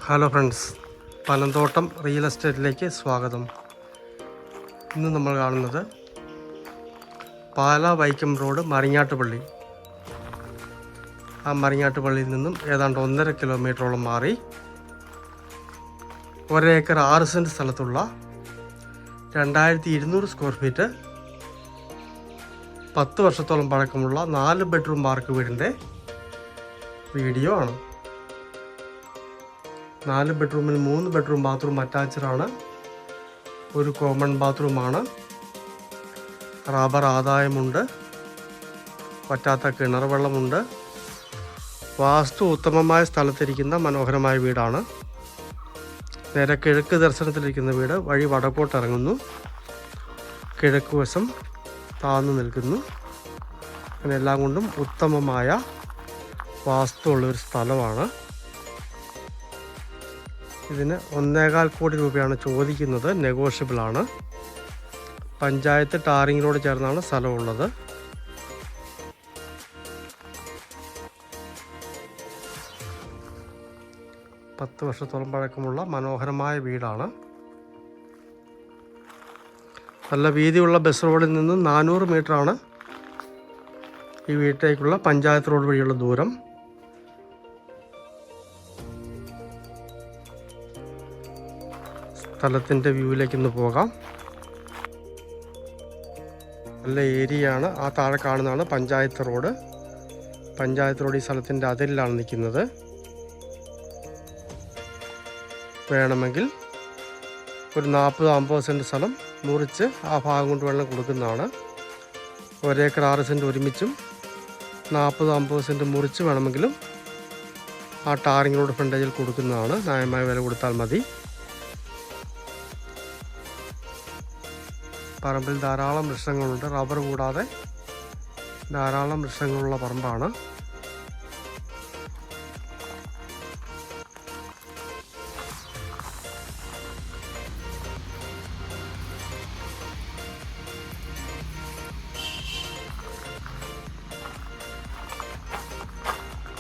Hello friends, Panamthottam real എസ്റ്റേറ്റിലേക്ക് സ്വാഗതം. ഇന്ന് നമ്മൾ കാണുന്നത് പാലാ വൈക്കം റോഡ് മറിങ്ങാട്ടുപള്ളി. ആ മറിങ്ങാട്ടുപള്ളിയിൽ നിന്നും ഏതാണ്ട് 1.5 കിലോമീറ്ററോളം മാറി 1 ഏക്കർ 6 സെൻറ്റ് സ്ഥലത്തുള്ള 2200 സ്ക്വയർ ഫീറ്റ് 10 വർഷത്തോളം പഴക്കമുള്ള 4 ബെഡ്റൂം വാർക്ക് വീടിൻ്റെ വീഡിയോ ആണ്. 4 ബെഡ്റൂമിൽ 3 ബെഡ്റൂം ബാത്റൂം അറ്റാച്ച്ഡാണ്. ഒരു കോമൺ ബാത്റൂമാണ്. റബ്ബർ ആദായമുണ്ട്. വറ്റാത്ത കിണർ വെള്ളമുണ്ട്. വാസ്തു ഉത്തമമായ സ്ഥലത്തിരിക്കുന്ന മനോഹരമായ വീടാണ്. നേരെ കിഴക്ക് ദർശനത്തിലിരിക്കുന്ന വീട്. വഴി വടക്കോട്ടിറങ്ങുന്നു. കിഴക്ക് വശം താഴ്ന്നു നിൽക്കുന്നു. അങ്ങനെ എല്ലാം കൊണ്ടും ഉത്തമമായ വാസ്തു ഉള്ളൊരു സ്ഥലമാണ്. ഇതിന് 1.25 കോടി രൂപയാണ് ചോദിക്കുന്നത്. നെഗോഷ്യബിൾ ആണ്. പഞ്ചായത്ത് ടാറിംഗ് റോഡ് ചേർന്നാണ് സ്ഥലമുള്ളത്. പത്ത് വർഷത്തോളം പഴക്കമുള്ള മനോഹരമായ വീടാണ്. നല്ല വീതിയുള്ള ബസ് റോഡിൽ നിന്ന് 400 മീറ്ററാണ് ഈ വീട്ടിലേക്കുള്ള പഞ്ചായത്ത് റോഡ് വഴിയുള്ള ദൂരം. സ്ഥലത്തിൻ്റെ വ്യൂവിലേക്കൊന്ന് പോകാം. നല്ല ഏരിയയാണ്. ആ താഴെ കാണുന്നതാണ് പഞ്ചായത്ത് റോഡ്. പഞ്ചായത്ത് റോഡ് ഈ സ്ഥലത്തിൻ്റെ അതിരിലാണ് നിൽക്കുന്നത്. വേണമെങ്കിൽ ഒരു 40-50 സെൻറ്റ് സ്ഥലം മുറിച്ച് ആ ഭാഗം കൊണ്ട് വെള്ളം കൊടുക്കുന്നതാണ്. 1 ഏക്കർ 6 സെൻറ്റ് ഒരുമിച്ചും 40-50 സെൻറ്റ് മുറിച്ച് വേണമെങ്കിലും ആ ടാറിംഗ് റോഡ് ഫ്രണ്ടേജിൽ കൊടുക്കുന്നതാണ്. ന്യായമായ വില കൊടുത്താൽ മതി. പറമ്പിൽ ധാരാളം വൃക്ഷങ്ങളുണ്ട്. റബ്ബർ കൂടാതെ ധാരാളം വൃക്ഷങ്ങളുള്ള പറമ്പാണ്.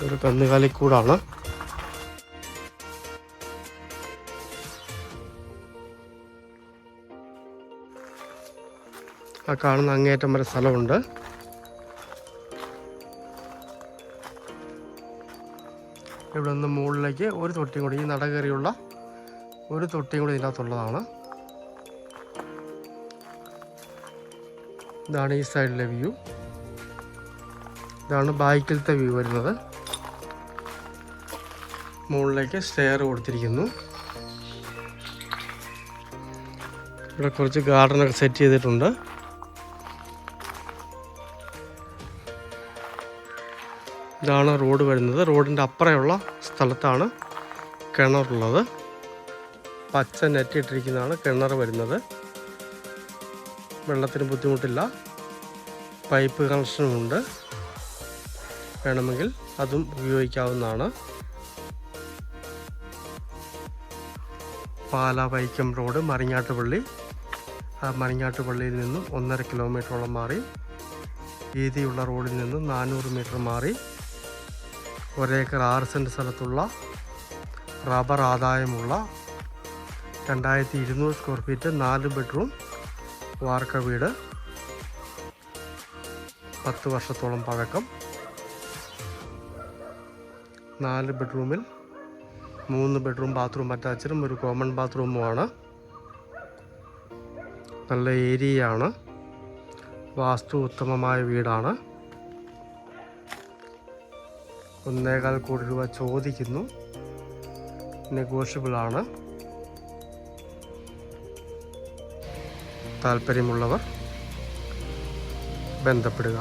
ഒരു കന്നുകാലിക്കൂടാണ്. ആ കാണുന്ന അങ്ങേറ്റം വരെ സ്ഥലമുണ്ട്. ഇവിടെ നിന്ന് മുകളിലേക്ക് ഒരു തൊട്ടിയും കൂടി, ഈ നട കയറിയുള്ള ഒരു തൊട്ടിയും കൂടി ഇതിനകത്തുള്ളതാണ്. ഇതാണ് ഈ സൈഡിലെ വ്യൂ. ഇതാണ് ബാക്കിലത്തെ വ്യൂ വരുന്നത്. മുകളിലേക്ക് സ്റ്റെയർ കൊടുത്തിരിക്കുന്നു. ഇവിടെ കുറച്ച് ഗാർഡനൊക്കെ സെറ്റ് ചെയ്തിട്ടുണ്ട്. ഇതാണ് റോഡ് വരുന്നത്. റോഡിൻ്റെ അപ്പുറമുള്ള സ്ഥലത്താണ് കിണറുള്ളത്. പച്ച നെറ്റ് ഇട്ടിരിക്കുന്നതാണ് കിണർ വരുന്നത്. വെള്ളത്തിന് ബുദ്ധിമുട്ടില്ല. പൈപ്പ് കണക്ഷനുമുണ്ട്. വേണമെങ്കിൽ അതും ഉപയോഗിക്കാവുന്നതാണ്. പാലാ വൈക്കം റോഡ് മറിങ്ങാട്ടുപള്ളി. ആ മറിങ്ങാട്ടുപള്ളിയിൽ നിന്നും 1.5 കിലോമീറ്ററോളം മാറി വീതിയുള്ള റോഡിൽ നിന്നും 400 മീറ്റർ മാറി 1 ഏക്കർ 6 സെൻറ്റ് സ്ഥലത്തുള്ള റബ്ബർ ആദായമുള്ള 2200 സ്ക്വയർ ഫീറ്റ് 4 ബെഡ്റൂം വാർക്ക വീട്. 10 വർഷത്തോളം പഴക്കം. 4 ബെഡ്റൂമിൽ 3 ബെഡ്റൂം ബാത്റൂം അറ്റാച്ച്ഡും ഒരു കോമൺ ബാത്റൂമുമാണ്. നല്ല ഏരിയയാണ്. വാസ്തു ഉത്തമമായ വീടാണ്. 1.25 കോടി രൂപ ചോദിക്കുന്നു. നെഗോഷ്യബിൾ ആണ്. താല്പര്യമുള്ളവർ ബന്ധപ്പെടുക.